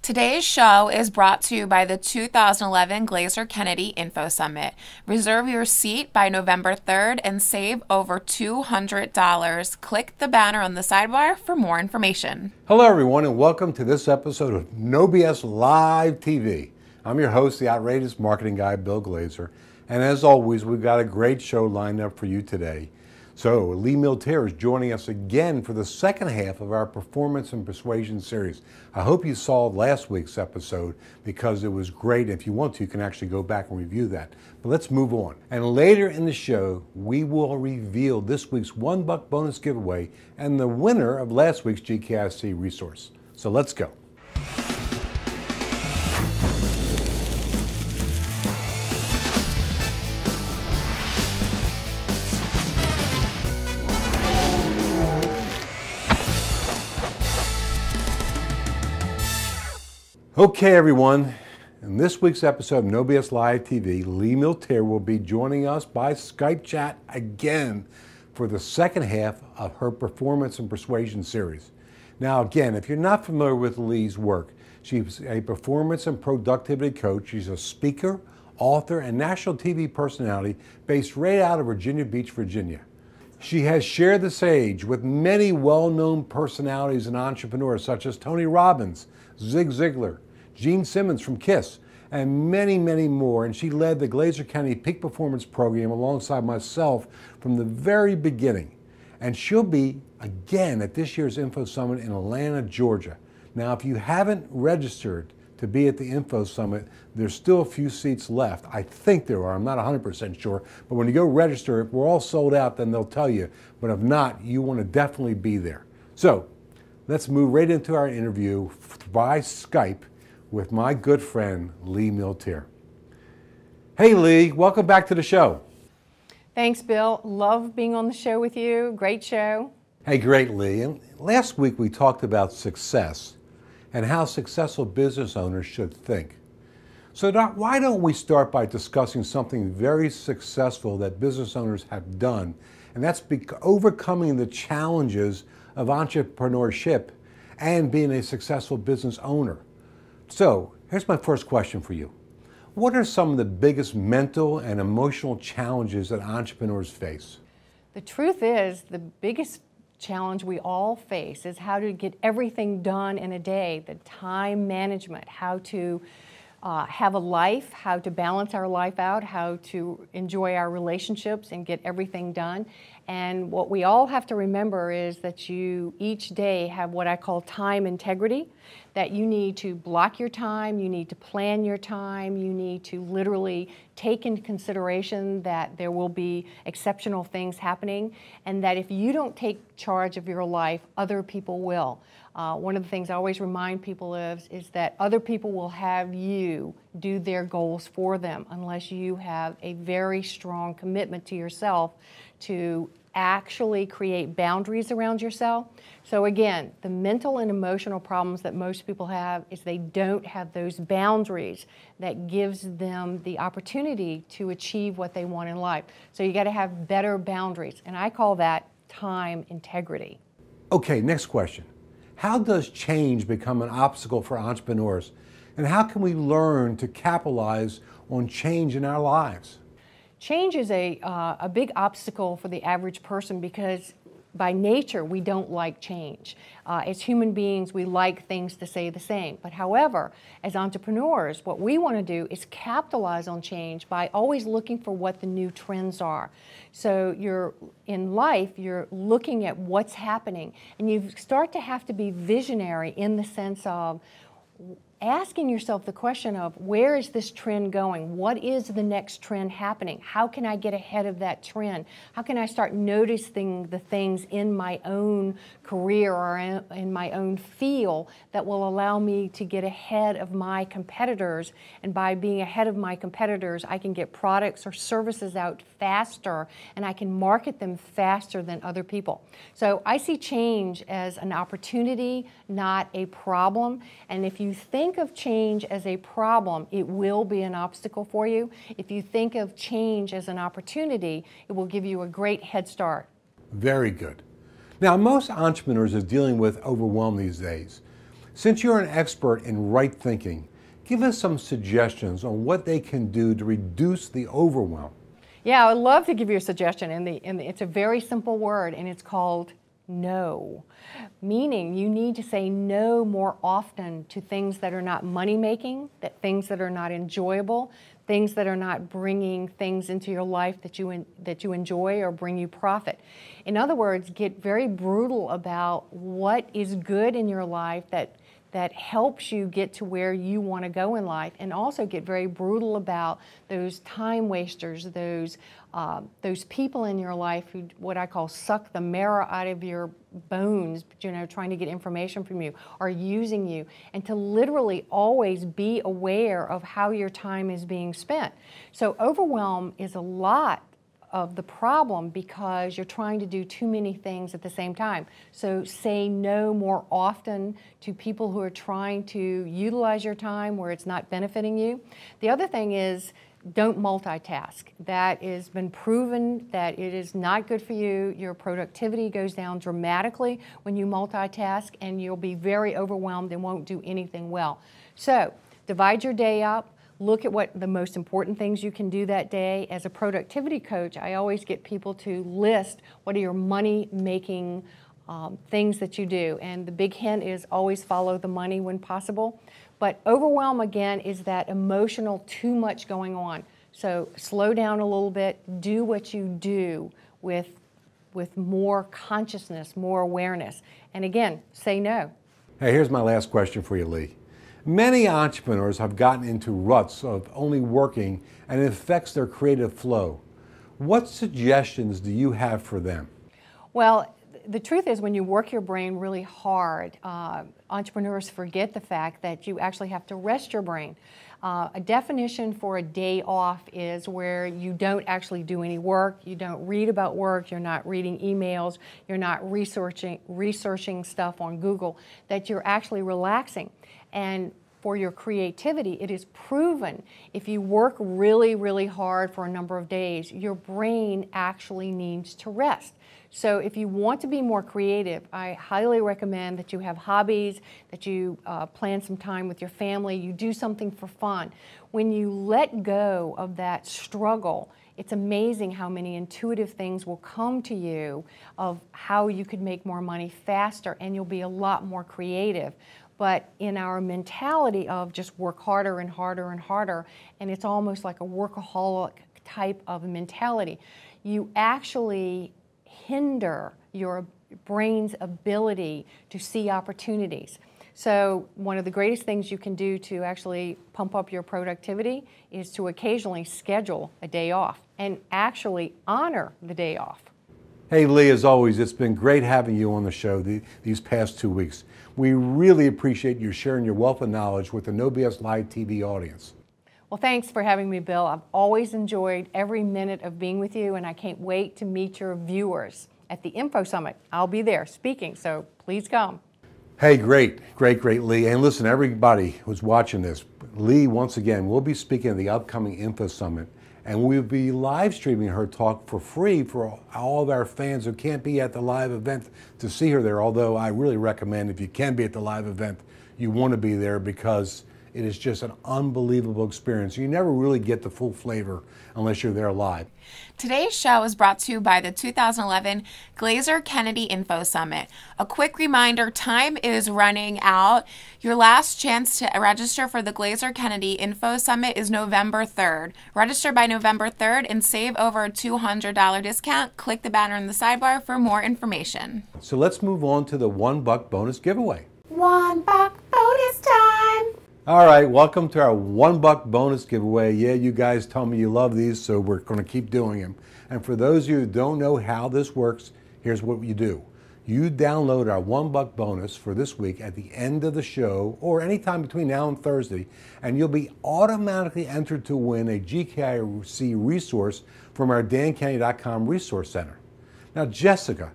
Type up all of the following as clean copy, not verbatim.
Today's show is brought to you by the 2011 Glazer Kennedy Info Summit. Reserve your seat by November 3rd and save over $200. Click the banner on the sidebar for more information. Hello, everyone, and welcome to this episode of No BS Live TV. I'm your host, the outrageous marketing guy, Bill Glazer, and as always, we've got a great show lined up for you today. So, Lee Milteer is joining us again for the second half of our Performance and Persuasion series. I hope you saw last week's episode because it was great. If you want to, you can actually go back and review that. But let's move on. And later in the show, we will reveal this week's $1 bonus giveaway and the winner of last week's GKIC resource. So let's go. Okay, everyone, in this week's episode of No BS Live TV, Lee Milteer will be joining us by Skype chat again for the second half of her Performance and Persuasion series. Now, again, if you're not familiar with Lee's work, she's a performance and productivity coach. She's a speaker, author, and national TV personality based right out of Virginia Beach, Virginia. She has shared the stage with many well-known personalities and entrepreneurs such as Tony Robbins, Zig Ziglar, Gene Simmons from KISS, and many, many more. And she led the Glazer County Peak Performance Program alongside myself from the very beginning. And she'll be again at this year's Info Summit in Atlanta, Georgia. Now, if you haven't registered to be at the Info Summit, there's still a few seats left. I think there are. I'm not 100% sure. But when you go register, if we're all sold out, then they'll tell you. But if not, you want to definitely be there. So let's move right into our interview by Skype with my good friend, Lee Milteer. Hey, Lee, welcome back to the show. Thanks, Bill. Love being on the show with you. Great show. Hey, great, Lee. And last week we talked about success and how successful business owners should think. So why don't we start by discussing something very successful that business owners have done, and that's overcoming the challenges of entrepreneurship and being a successful business owner. So here's my first question for you. What are some of the biggest mental and emotional challenges that entrepreneurs face? The truth is, the biggest challenge we all face is how to get everything done in a day, the time management, how to have a life, how to balance our life out, how to enjoy our relationships and get everything done. And what we all have to remember is that you each day have what I call time integrity, that you need to block your time, you need to plan your time, you need to literally take into consideration that there will be exceptional things happening, and that if you don't take charge of your life, other people will. One of the things I always remind people of is that other people will have you do their goals for them unless you have a very strong commitment to yourself to actually create boundaries around yourself. So again, the mental and emotional problems that most people have is they don't have those boundaries that gives them the opportunity to achieve what they want in life. So you got to have better boundaries, and I call that time integrity. Okay, next question. How does change become an obstacle for entrepreneurs, and how can we learn to capitalize on change in our lives? Change is a big obstacle for the average person because by nature we don't like change. As human beings, we like things to stay the same. But however, as entrepreneurs, what we want to do is capitalize on change by always looking for what the new trends are. So in life, you're looking at what's happening, and you start to have to be visionary in the sense of asking yourself the question of where is this trend going? What is the next trend happening? How can I get ahead of that trend? How can I start noticing the things in my own career or in my own field that will allow me to get ahead of my competitors? And by being ahead of my competitors, I can get products or services out faster, and I can market them faster than other people. So I see change as an opportunity, not a problem. And if you think of change as a problem, it will be an obstacle for you. If you think of change as an opportunity, it will give you a great head start. Very good. Now, most entrepreneurs are dealing with overwhelm these days. Since you're an expert in right thinking, give us some suggestions on what they can do to reduce the overwhelm. Yeah, I'd love to give you a suggestion, and it's a very simple word, and it's called no. Meaning you need to say no more often to things that are not money-making, things that are not enjoyable, things that are not bringing things into your life that you enjoy or bring you profit. In other words, get very brutal about what is good in your life that helps you get to where you want to go in life, and also get very brutal about those time wasters, those people in your life who, what I call, suck the marrow out of your bones, trying to get information from you or using you, and to literally always be aware of how your time is being spent. So overwhelm is a lot of the problem because you're trying to do too many things at the same time. So say no more often to people who are trying to utilize your time where it's not benefiting you. The other thing is, don't multitask. That has been proven that it is not good for you. Your productivity goes down dramatically when you multitask, and you'll be very overwhelmed and won't do anything well. So divide your day up. Look at what the most important things you can do that day. As a productivity coach, I always get people to list what are your money-making things that you do. And the big hint is always follow the money when possible. But overwhelm, again, is that emotional too much going on. So slow down a little bit. Do what you do with more consciousness, more awareness. And again, say no. Hey, here's my last question for you, Lee. Many entrepreneurs have gotten into ruts of only working, and it affects their creative flow. What suggestions do you have for them? Well, the truth is, when you work your brain really hard, entrepreneurs forget the fact that you actually have to rest your brain. A definition for a day off is where you don't actually do any work, you don't read about work, you're not reading emails, you're not researching stuff on Google, that you're actually relaxing. And for your creativity, it is proven if you work really, really hard for a number of days, your brain actually needs to rest. So if you want to be more creative, I highly recommend that you have hobbies, that you plan some time with your family, you do something for fun. When you let go of that struggle, it's amazing how many intuitive things will come to you of how you could make more money faster, and you'll be a lot more creative. But in our mentality of just work harder and harder and harder, and it's almost like a workaholic type of mentality, you actually hinder your brain's ability to see opportunities. So one of the greatest things you can do to actually pump up your productivity is to occasionally schedule a day off and actually honor the day off. Hey Lee, as always, it's been great having you on the show these past 2 weeks. We really appreciate you sharing your wealth of knowledge with the No BS Live TV audience. Well, thanks for having me, Bill. I've always enjoyed every minute of being with you, and I can't wait to meet your viewers at the Info Summit. I'll be there speaking, so please come. Hey, great, Lee. And listen, everybody who's watching this, Lee, once again, will be speaking at the upcoming Info Summit, and we'll be live streaming her talk for free for all of our fans who can't be at the live event to see her there, although I really recommend, if you can be at the live event, you want to be there because it is just an unbelievable experience. You never really get the full flavor unless you're there live. Today's show is brought to you by the 2011 Glazer Kennedy Info Summit. A quick reminder, time is running out. Your last chance to register for the Glazer Kennedy Info Summit is November 3rd. Register by November 3rd and save over a $200 discount. Click the banner in the sidebar for more information. So let's move on to the $1 bonus giveaway. $1 bonus time! All right, welcome to our $1 bonus giveaway. Yeah, you guys tell me you love these, so we're going to keep doing them. And for those of you who don't know how this works, here's what you do. You download our $1 bonus for this week at the end of the show or anytime between now and Thursday, and you'll be automatically entered to win a GKIC resource from our dankennedy.com Resource Center. Now, Jessica,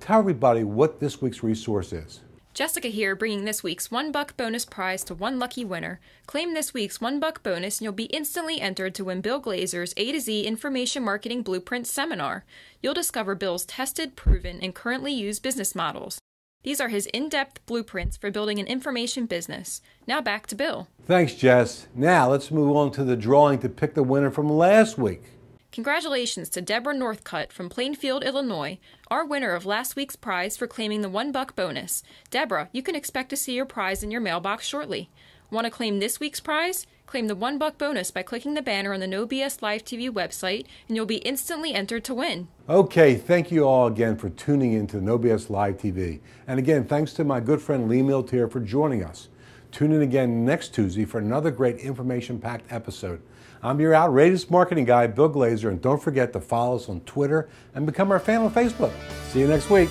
tell everybody what this week's resource is. Jessica here, bringing this week's $1 bonus prize to one lucky winner. Claim this week's $1 bonus and you'll be instantly entered to win Bill Glazer's A to Z Information Marketing Blueprint Seminar. You'll discover Bill's tested, proven, and currently used business models. These are his in-depth blueprints for building an information business. Now back to Bill. Thanks, Jess. Now let's move on to the drawing to pick the winner from last week. Congratulations to Deborah Northcutt from Plainfield, Illinois, our winner of last week's prize for claiming the $1 bonus. Deborah, you can expect to see your prize in your mailbox shortly. Want to claim this week's prize? Claim the $1 bonus by clicking the banner on the No BS Live TV website, and you'll be instantly entered to win. Okay, thank you all again for tuning in to No BS Live TV. And again, thanks to my good friend Lee Miltier for joining us. Tune in again next Tuesday for another great information-packed episode. I'm your outrageous marketing guy, Bill Glazer, and don't forget to follow us on Twitter and become our fan on Facebook. See you next week.